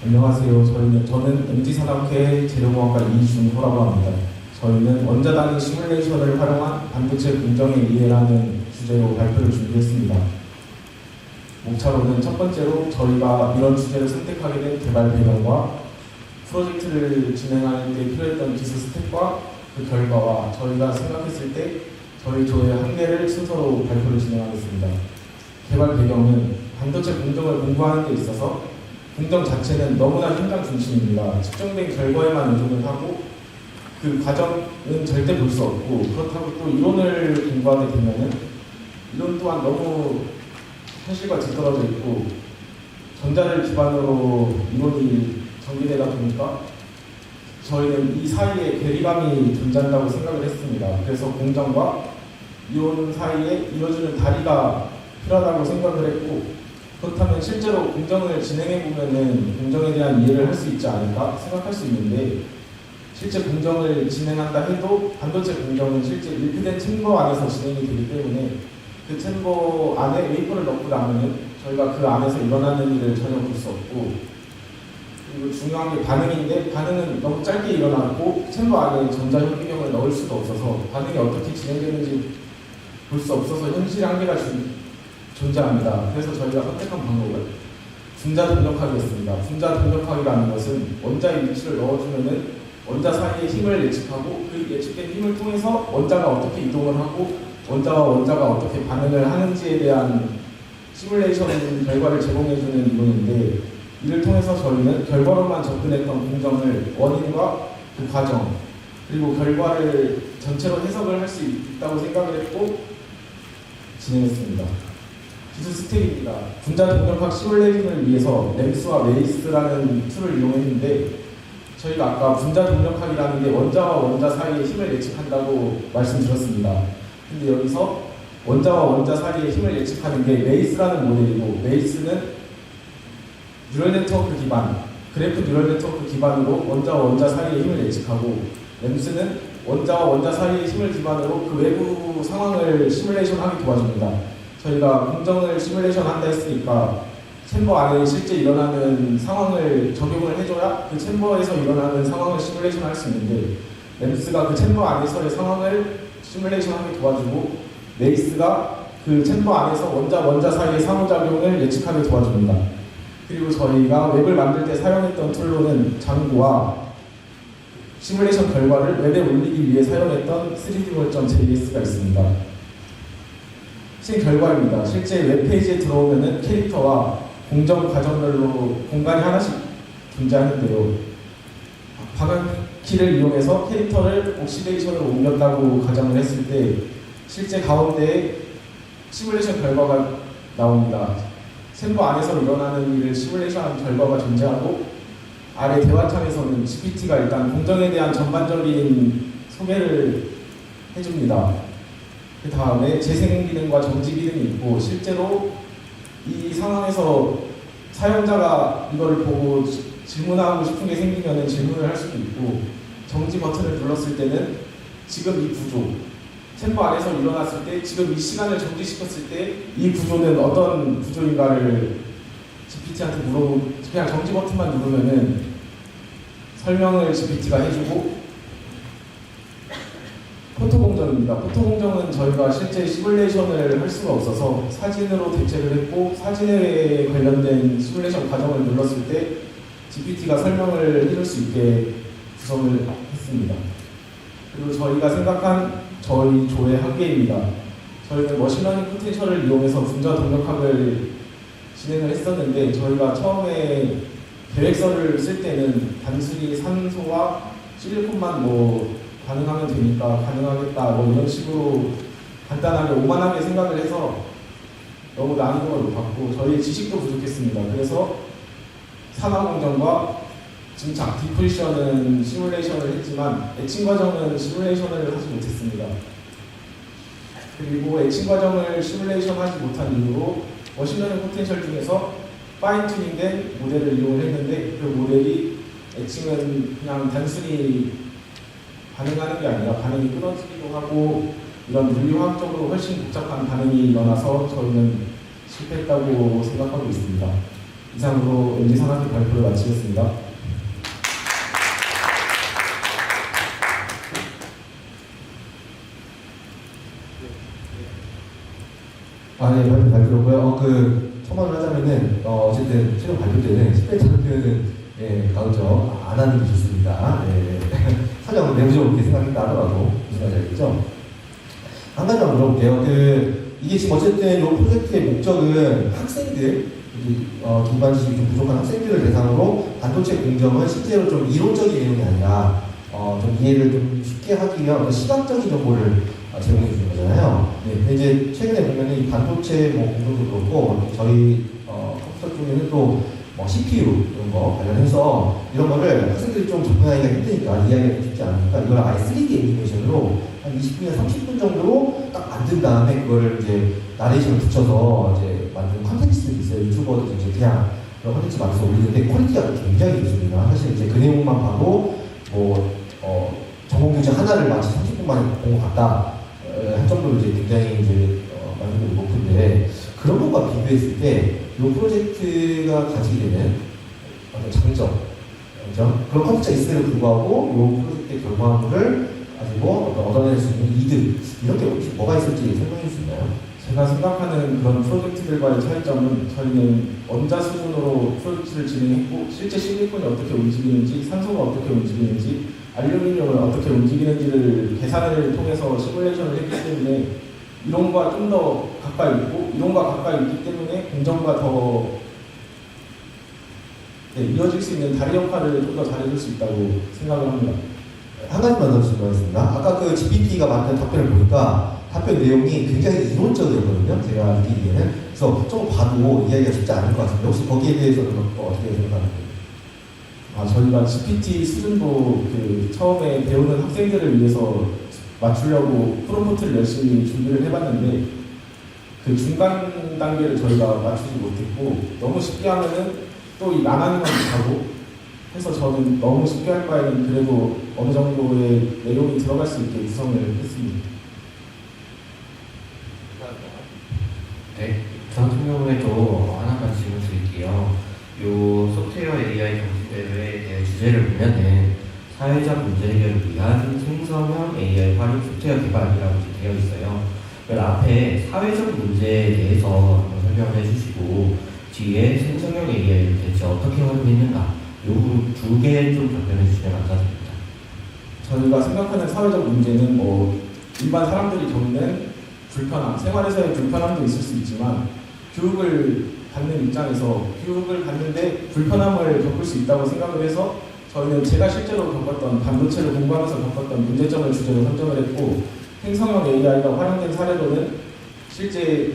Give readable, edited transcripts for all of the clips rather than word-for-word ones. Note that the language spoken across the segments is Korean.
안녕하세요. 저는 MG산업회 재료공학과 이준호라고 합니다. 저희는 원자단위 시뮬레이션을 활용한 반도체 공정의 이해라는 주제로 발표를 준비했습니다. 목차로는 첫 번째로 저희가 이런 주제를 선택하게 된 개발 배경과 프로젝트를 진행하는 데 필요했던 기술 스텝과 그 결과와 저희가 생각했을 때 저희 조의 한계를 순서로 발표를 진행하겠습니다. 개발 배경은 반도체 공정을 공부하는 데 있어서 공정 자체는 너무나 현장 중심입니다. 측정된 결과에만 의존을 하고 그 과정은 절대 볼 수 없고, 그렇다고 또 이론을 공부하게 되면은 이론 또한 너무 현실과 뒤떨어져 있고 전자를 기반으로 이론이 전개되다 보니까 저희는 이 사이에 괴리감이 존재한다고 생각을 했습니다. 그래서 공정과 이론 사이에 이어주는 다리가 필요하다고 생각을 했고, 그렇다면 실제로 공정을 진행해보면은 공정에 대한 이해를 할 수 있지 않을까 생각할 수 있는데, 실제 공정을 진행한다 해도 반도체 공정은 실제 밀폐된 챔버 안에서 진행이 되기 때문에 그 챔버 안에 웨이퍼를 넣고 나면은 저희가 그 안에서 일어나는 일을 전혀 볼 수 없고, 그리고 중요한 게 반응인데 반응은 너무 짧게 일어나고 챔버 안에 전자현미경을 넣을 수도 없어서 반응이 어떻게 진행되는지 볼 수 없어서 현실의 한계가 존재합니다. 그래서 저희가 선택한 방법은 분자 동력학이었습니다. 분자 동력학이라는 것은 원자의 위치를 넣어주면은 원자 사이의 힘을 예측하고 그 예측된 힘을 통해서 원자가 어떻게 이동을 하고 원자와 원자가 어떻게 반응을 하는지에 대한 시뮬레이션 결과를 제공해주는 이론인데, 이를 통해서 저희는 결과로만 접근했던 공정을 원인과 그 과정 그리고 결과를 전체로 해석을 할 수 있다고 생각을 했고 진행했습니다. 기술 스텝입니다. 분자 동력학 시뮬레이션을 위해서 램스와 메이스라는 툴을 이용했는데, 저희가 아까 분자 동력학이라는 게 원자와 원자 사이의 힘을 예측한다고 말씀드렸습니다. 근데 여기서 원자와 원자 사이의 힘을 예측하는 게 메이스라는 모델이고, 메이스는 뉴럴 네트워크 기반, 그래프 뉴럴 네트워크 기반으로 원자와 원자 사이의 힘을 예측하고, 램스는 원자와 원자 사이의 힘을 기반으로 그 외부 상황을 시뮬레이션하기 도와줍니다. 저희가 공정을 시뮬레이션 한다 했으니까 챔버 안에 실제 일어나는 상황을 적용을 해줘야 그 챔버에서 일어나는 상황을 시뮬레이션 할 수 있는데, 램스가 그 챔버 안에서의 상황을 시뮬레이션하게 도와주고 메이스가 그 챔버 안에서 원자 사이의 상호작용을 예측하게 도와줍니다. 그리고 저희가 웹을 만들 때 사용했던 툴로는 장고와 시뮬레이션 결과를 웹에 올리기 위해 사용했던 3dmol.js가 있습니다. 실결과입니다. 실제 웹페이지에 들어오면은 캐릭터와 공정 과정별로 공간이 하나씩 존재하는데요. 방향키를 이용해서 캐릭터를 옥시데이션으로 옮겼다고 가정을 했을 때 실제 가운데에 시뮬레이션 결과가 나옵니다. 챔버 안에서 일어나는 일을 시뮬레이션한 결과가 존재하고, 아래 대화창에서는 GPT가 일단 공정에 대한 전반적인 소개를 해줍니다. 그 다음에 재생 기능과 정지 기능이 있고, 실제로 이 상황에서 사용자가 이걸 보고 질문하고 싶은 게 생기면 질문을 할 수도 있고, 정지 버튼을 눌렀을 때는 지금 이 구조, 챔버 안에서 일어났을 때 지금 이 시간을 정지시켰을 때 이 구조는 어떤 구조인가를 GPT한테 물어보고, 그냥 정지 버튼만 누르면은 설명을 GPT가 해주고, 포토공정입니다. 포토공정은 저희가 실제 시뮬레이션을 할 수가 없어서 사진으로 대체를 했고, 사진에 관련된 시뮬레이션 과정을 눌렀을 때 GPT가 설명을 해줄 수 있게 구성을 했습니다. 그리고 저희가 생각한 저희 조의 한계입니다. 저희는 머신러닝 포텐셜을 이용해서 분자 동력학을 진행을 했었는데, 저희가 처음에 계획서를 쓸 때는 단순히 산소와 실리콘만 가능하면 되니까 가능하겠다 이런 식으로 간단하게 오만하게 생각을 해서 너무 난이도가 높았고 저희의 지식도 부족했습니다. 그래서 산화공정과 증착, 디프리션은 시뮬레이션을 했지만 애칭 과정은 시뮬레이션을 하지 못했습니다. 그리고 애칭 과정을 시뮬레이션 하지 못한 이유로 머신러닝 포텐셜 중에서 파인 튜닝된 모델을 이용을 했는데, 그 모델이 애칭은 그냥 단순히 반응하는 게 아니라 반응이 끊어지기도 하고 이런 물리화학적으로 훨씬 복잡한 반응이 일어나서 저희는 실패했다고 생각하고 있습니다. 이상으로 MG 산학회 발표를 마치겠습니다. 네, 발표 잘 들었고요. 첨언을 하자면은, 어쨌든, 최근 발표 때는 스펙트럴 표현은, 가급적 안 하는 게 좋습니다. 사실 내부적으로 그렇게 생각이 나더라도, 무슨 말인지 알겠죠? 한 가지만 물어볼게요. 이게 지금 어쨌든 이 프로젝트의 목적은 학생들, 기반 지식이 좀 부족한 학생들을 대상으로 반도체 공정을 실제로 좀 이론적인 내용이 아니라, 좀 이해를 좀 쉽게 하기 위한 어떤 시각적인 정보를 제공해 주는 거잖아요. 근데 이제 최근에 보면은 이 반도체 공정도 그렇고 저희 컴퓨터 쪽에는 또 CPU 이런 거 관련해서 이런 거를 학생들이 좀 접근하기가 힘드니까 이해하기가 쉽지 않으니까 이걸 아예 3D 애니메이션으로 한 20분에서 30분 정도로 딱 만든 다음에 그거를 이제 나레이션을 붙여서 이제 만든 컨텐츠들이 있어요. 유튜버도 이제 그냥 그런 컨텐츠 만들어서 올리는데 퀄리티가 굉장히 좋습니다. 사실 이제 그 내용만 봐도 전공 교재 하나를 마치 30분 만에 본 것 같다 할 정도로 이제 굉장히 이제 만족도가 높은데 그런 것과 비교했을 때 이 프로젝트가 가지게 되는 어떤 장점, 그런 컨텐츠가 있음에도 불구하고 이 프로젝트의 결과물을 가지고 얻어낼 수 있는 이득 이런 게 혹시 뭐가 있을지 설명해 줄 수 있나요? 제가 생각하는 그런 프로젝트들과의 차이점은 저희는 원자 수준으로 프로젝트를 진행했고 실제 실리콘이 어떻게 움직이는지, 산소가 어떻게 움직이는지, 알루미늄을 어떻게 움직이는지를 계산을 통해서 시뮬레이션을 했기 때문에 이론과 좀 더 가까이 있고 이론과 가까이 있기 때문에 공정과 더 이어질 수 있는 다리 역할을 좀 더 잘해줄 수 있다고 생각을 합니다. 한 가지만 더 질문하겠습니다. 아까 그 GPT가 만든 답변을 보니까 답변 내용이 굉장히 이론적이었거든요. 제가 느끼기에는. 그래서 좀 봐도 이야기가 쉽지 않을 것 같은데 혹시 거기에 대해서는 어떻게 생각하세요? 저희가 GPT 수준도 처음에 배우는 학생들을 위해서 맞추려고 프롬프트를 열심히 준비를 해봤는데 그 중간 단계를 저희가 맞추지 못했고 너무 쉽게 하면은 또 이 안 하는 건 못하고 해서 저는 너무 쉽게 할 바에는 그래도 어느 정도의 내용이 들어갈 수 있게 구성을 했습니다. 네, 저 같은 경우에도 하나만 질문 드릴게요. 요 소프트웨어 AI 경시대회에 대한 주제를 보면은 사회적 문제 해결을 위한 생성형 AI 활용 소프트웨어 개발이라고 되어 있어요. 그 앞에 사회적 문제에 대해서 한번 설명을 해주시고 뒤에 생성형 AI를 대체 어떻게 활용했는가 요 두 개 좀 답변해 주시면 감사드립니다. 저희가 생각하는 사회적 문제는 일반 사람들이 겪는 불편함, 생활에서의 불편함도 있을 수 있지만 교육을 받는 입장에서 교육을 받는데 불편함을 겪을 수 있다고 생각을 해서 저희는 제가 실제로 겪었던 반도체를 공부하면서 겪었던 문제점을 주제로 선정을 했고 생성형 AI가 활용된 사례로는 실제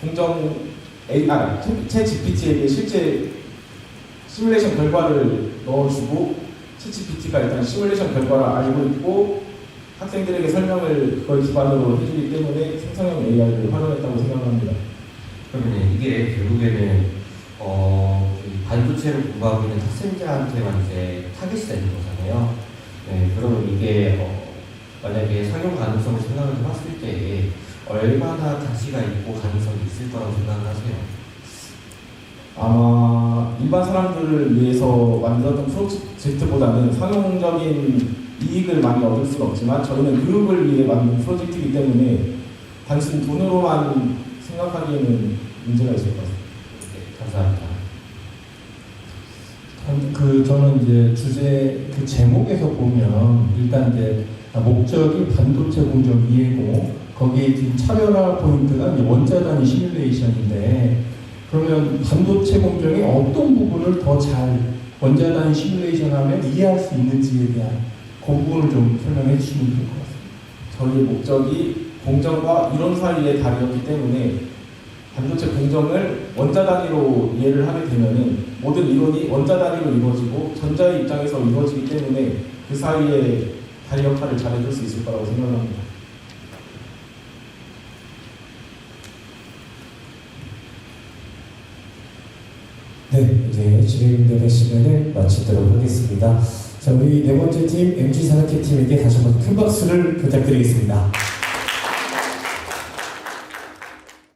공정 AI, 챗 GPT에게 실제 시뮬레이션 결과를 넣어주고 챗 GPT가 일단 시뮬레이션 결과를 알고 있고 학생들에게 설명을 그걸 기반으로 해주기 때문에 생성형 AI를 활용했다고 생각합니다. 그러면 이게 결국에는 반도체를 공부하고 있는 학생들한테만 이제 타겟이 되는 거잖아요. 네, 그러면 이게 만약에 상용 가능성을 생각을 해봤을 때 얼마나 가치가 있고 가능성이 있을 거라고 생각을 하세요? 아마 일반 사람들을 위해서 만들었던 프로젝트보다는 상용적인 이익을 많이 얻을 수는 없지만 저희는 교육을 위해 만든 프로젝트이기 때문에 단순 돈으로만 생각하기에는 문제가 있을 것 같습니다. 네, 감사합니다. 저는 이제 주제 제목에서 보면 일단 이제 목적이 반도체 공정 이해고 거기에 지금 차별화 포인트가 이제 원자 단위 시뮬레이션인데 그러면 반도체 공정의 어떤 부분을 더 잘 원자 단위 시뮬레이션하면 이해할 수 있는지에 대한 그 부분을 좀 설명해 주시면 좋을 것 같습니다. 저희의 목적이 공정과 이론 사이의 다리였기 때문에 반도체 공정을 원자 단위로 이해를 하게 되면은 모든 이론이 원자 단위로 이루어지고 전자의 입장에서 이루어지기 때문에 그 사이에 다리 역할을 잘해줄 수 있을 거라고 생각합니다. 네, 이제 진행되는 시간을 마치도록 하겠습니다. 자, 우리 네 번째 팀 MG 산학회 팀에게 다시 한번 큰 박수를 부탁드리겠습니다.